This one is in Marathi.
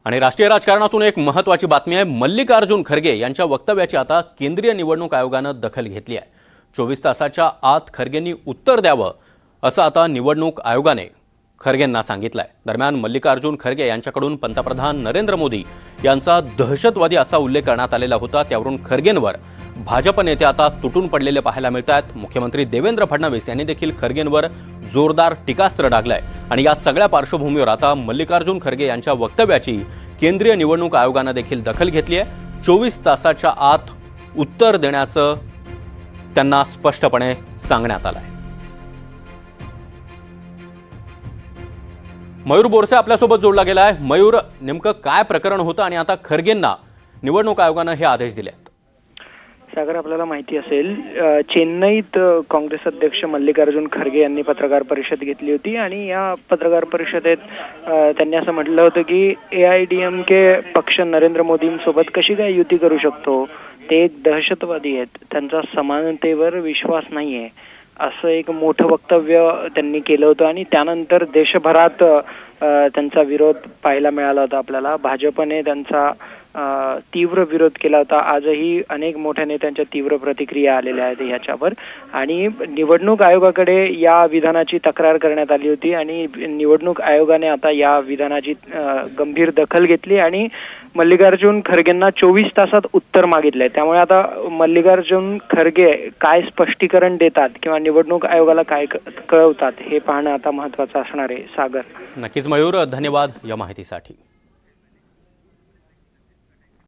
आणि राष्ट्रीय राजकारणातून एक महत्त्वाची बातमी आहे। मल्लिकार्जुन खरगे यांच्या वक्तव्याची आता केंद्रीय निवडणूक आयोगानं दखल घेतली आहे। 24 तासाच्या आत खरगेंनी उत्तर द्यावं असं आता निवडणूक आयोगाने खरगेंना सांगितलंय। दरम्यान मल्लिकार्जुन खरगे यांच्याकडून पंतप्रधान नरेंद्र मोदी यांचा दहशतवादी असा उल्लेख करण्यात आलेला होता, त्यावरून खरगेंवर भाजप नेते आता तुटून पडलेले पाहायला मिळतात। मुख्यमंत्री देवेंद्र फडणवीस यांनी देखील खरगेंवर जोरदार टीकास्त्र डागलंय आणि या सगळ्या पार्श्वभूमीवर आता मल्लिकार्जुन खरगे यांच्या वक्तव्याची केंद्रीय निवडणूक आयोगाने देखील दखल घेतली आहे। 24 तासाच्या आत उत्तर देण्याचं त्यांना स्पष्टपणे सांगण्यात आलंय। मयूर बोरसे आपल्यासोबत जोडला गेला आहे। मयूर, नेमकं काय प्रकरण होतं आणि आता खरगेंना निवडणूक आयोगाने हे आदेश दिले आहेत? सागर, आपल्याला माहिती असेल, चेन्नईत काँग्रेस अध्यक्ष मल्लिकार्जुन खरगे यांनी पत्रकार परिषद घेतली होती आणि या पत्रकार परिषदेत त्यांनी असं म्हटलं होतं की AIADMK पक्ष नरेंद्र मोदींसोबत कशी काय युती करू शकतो, ते एक दहशतवादी आहेत, त्यांचा समानतेवर विश्वास नाहीये, असं एक मोठं वक्तव्य त्यांनी केलं होतं। आणि त्यानंतर देशभरात त्यांचा विरोध पाहायला मिळाला होता आपल्याला। भाजपने त्यांचा तीव्र विरोध केला होता। आजही अनेक मोठ्या नेत्यांच्या तीव्र प्रतिक्रिया आलेल्या आहेत ह्याच्यावर आणि निवडणूक आयोगाकडे या विधानाची तक्रार करण्यात आली होती आणि निवडणूक आयोगाने आता या विधानाची गंभीर दखल घेतली आणि मल्लिकार्जुन खरगेंना 24 तासात उत्तर मागितलंय। त्यामुळे आता मल्लिकार्जुन खरगे काय स्पष्टीकरण देतात किंवा निवडणूक आयोगाला काय कळवतात हे पाहणं आता महत्त्वाचं असणार आहे। सागर, नक्कीच मयूर, धन्यवाद या माहितीसाठी।